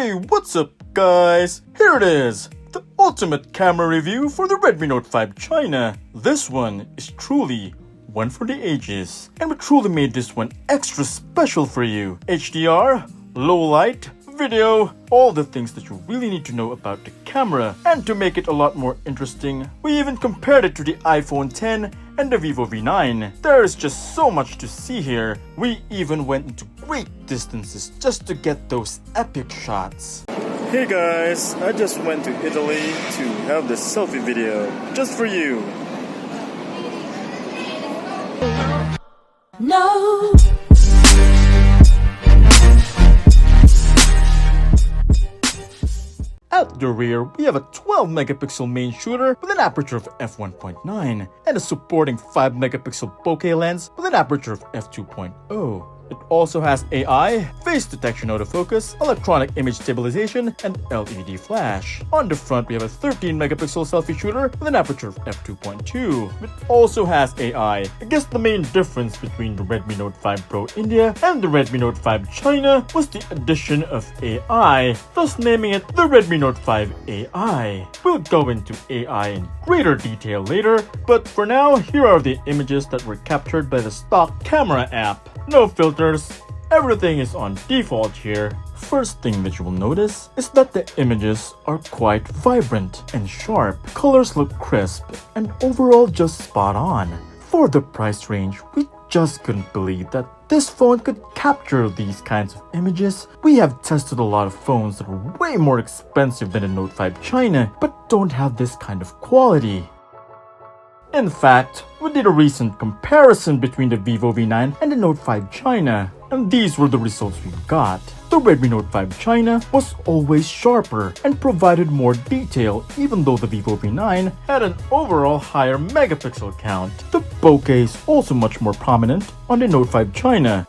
Hey, what's up guys? Here it is, the ultimate camera review for the Redmi Note 5 China. This one is truly one for the ages, and we truly made this one extra special for you. HDR, low light, video, all the things that you really need to know about the camera. And to make it a lot more interesting, we even compared it to the iPhone X and the Vivo V9. There is just so much to see here. We even went into great distances just to get those epic shots. Hey guys, I just went to Italy to have this selfie video just for you. No. At the rear, we have a 12 megapixel main shooter with an aperture of f1.9 and a supporting 5 megapixel bokeh lens with an aperture of f2.0. It also has AI, face detection autofocus, electronic image stabilization, and LED flash. On the front, we have a 13 megapixel selfie shooter with an aperture of f2.2. It also has AI. I guess the main difference between the Redmi Note 5 Pro India and the Redmi Note 5 China was the addition of AI, thus naming it the Redmi Note 5 AI. We'll go into AI in greater detail later, but for now, here are the images that were captured by the stock camera app. No filters, everything is on default here. First thing that you will notice is that the images are quite vibrant and sharp. Colors look crisp and overall just spot on. For the price range, we just couldn't believe that this phone could capture these kinds of images. We have tested a lot of phones that are way more expensive than the Note 5 China, but don't have this kind of quality. In fact, we did a recent comparison between the Vivo V9 and the Note 5 China, and these were the results we got. The Redmi Note 5 China was always sharper and provided more detail, even though the Vivo V9 had an overall higher megapixel count. The bokeh is also much more prominent on the Note 5 China.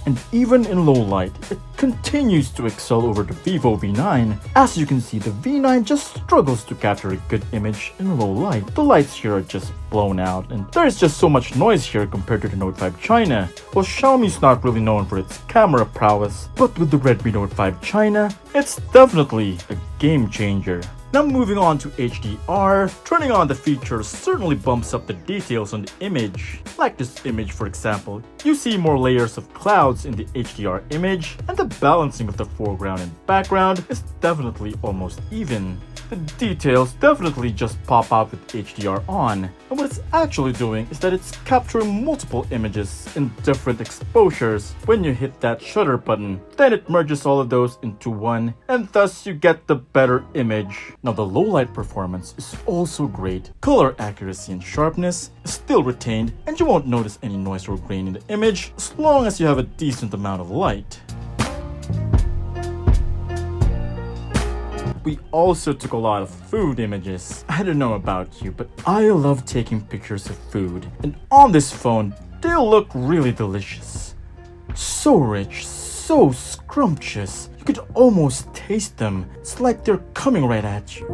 And even in low light, it continues to excel over the Vivo V9. As you can see, the V9 just struggles to capture a good image in low light. The lights here are just blown out, and there is just so much noise here compared to the Note 5 China. Well, Xiaomi's not really known for its camera prowess, but with the Redmi Note 5 China, it's definitely a game changer. Now moving on to HDR, turning on the feature certainly bumps up the details on the image. Like this image for example, you see more layers of clouds in the HDR image, and the balancing of the foreground and background is definitely almost even. The details definitely just pop out with HDR on, and what it's actually doing is that it's capturing multiple images in different exposures. When you hit that shutter button, then it merges all of those into one, and thus you get the better image. Now the low light performance is also great. Color accuracy and sharpness is still retained, and you won't notice any noise or grain in the image as long as you have a decent amount of light. We also took a lot of food images. I don't know about you, but I love taking pictures of food. And on this phone, they look really delicious. So rich, so scrumptious. You could almost taste them. It's like they're coming right at you.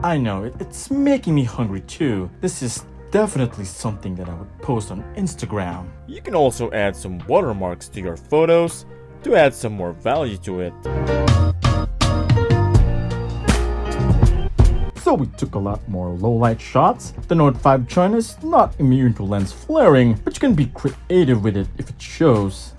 I know, it's making me hungry too. This is definitely something that I would post on Instagram. You can also add some watermarks to your photos to add some more value to it. So we took a lot more low light shots. The Note 5 China is not immune to lens flaring, but you can be creative with it if it shows.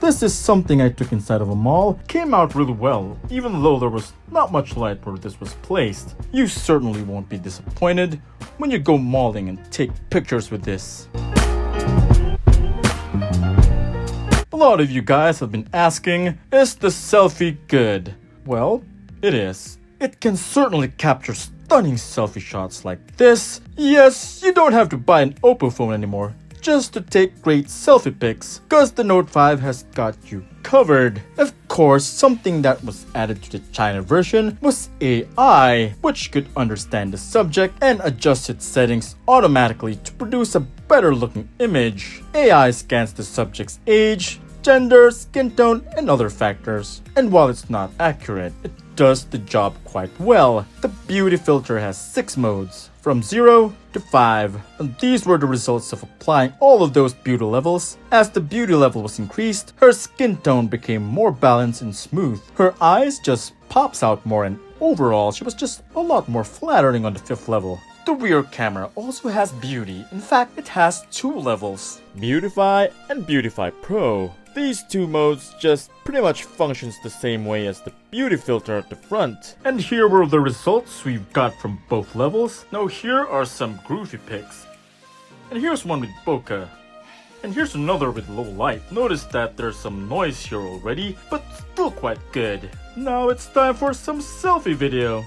This is something I took inside of a mall. Came out really well, even though there was not much light where this was placed. You certainly won't be disappointed when you go malling and take pictures with this. A lot of you guys have been asking, is the selfie good? Well, it is. It can certainly capture stunning selfie shots like this. Yes, you don't have to buy an Oppo phone anymore just to take great selfie pics, cause the Note 5 has got you covered. Of course, something that was added to the China version was AI, which could understand the subject and adjust its settings automatically to produce a better looking image. AI scans the subject's age, gender, skin tone, and other factors. And while it's not accurate, it does the job quite well. The beauty filter has 6 modes, from 0 to 5, and these were the results of applying all of those beauty levels. As the beauty level was increased, her skin tone became more balanced and smooth. Her eyes just pops out more, and overall she was just a lot more flattering on the 5th level. The rear camera also has beauty. In fact, it has 2 levels, Beautify and Beautify Pro. These 2 modes just pretty much functions the same way as the beauty filter at the front. And here were the results we've got from both levels. Now here are some groovy pics. And here's one with bokeh. And here's another with low light. Notice that there's some noise here already, but still quite good. Now it's time for some selfie video.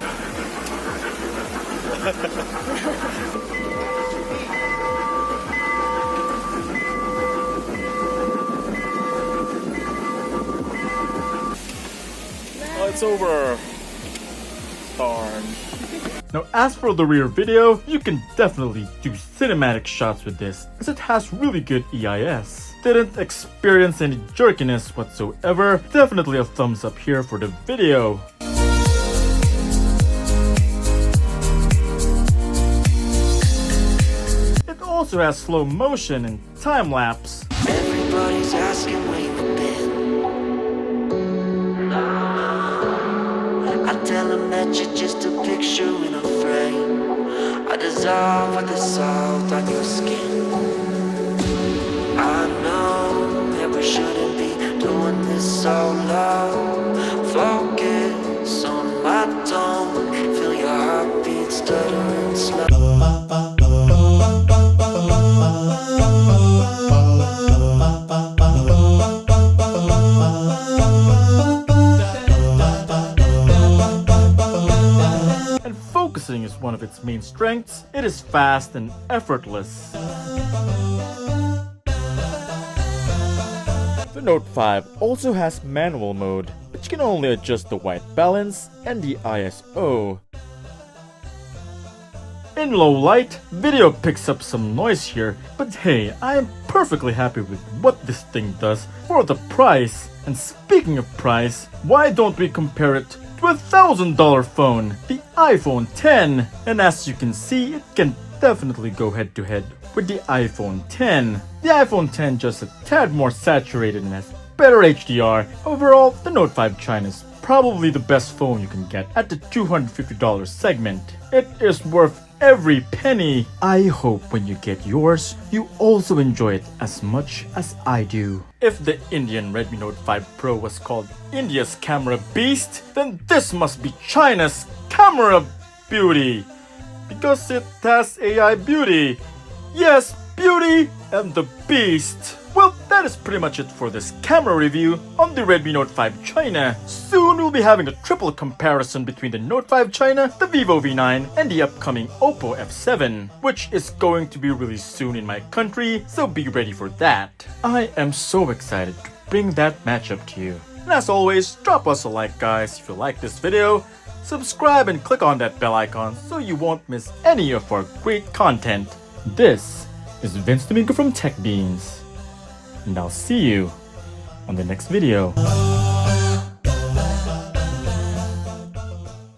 Oh, it's over. Darn. Now as for the rear video, you can definitely do cinematic shots with this, as it has really good EIS. Didn't experience any jerkiness whatsoever. Definitely a thumbs up here for the video. It also has slow motion and time lapse. Everybody's asking where you've been. I tell them that you're just a picture in a frame. I dissolve with the salt on your skin. I know that we shouldn't be doing this so low. Focus on my tone. Feel your heartbeat stuttering slow. Focusing is one of its main strengths. It is fast and effortless. The Note 5 also has manual mode, which can only adjust the white balance and the ISO. In low light, video picks up some noise here, but hey, I am perfectly happy with what this thing does for the price. And speaking of price, why don't we compare it to a $1,000 phone, the iPhone X? And as you can see, it can definitely go head to head with the iPhone X. The iPhone X just a tad more saturated and has better HDR. Overall, the Note 5 China is probably the best phone you can get at the $250 segment. It is worth every penny. I hope when you get yours, you also enjoy it as much as I do. If the Indian Redmi Note 5 Pro was called India's camera beast, then this must be China's camera beauty, because it has AI beauty. Yes, beauty and the beast. Well, that is pretty much it for this camera review on the Redmi Note 5 China. Soon we'll be having a triple comparison between the Note 5 China, the Vivo V9, and the upcoming Oppo F7, which is going to be released soon in my country, so be ready for that. I am so excited to bring that matchup to you. And as always, drop us a like, guys, if you like this video. Subscribe and click on that bell icon so you won't miss any of our great content. This is Vince Domingo from TechBeans, and I'll see you on the next video.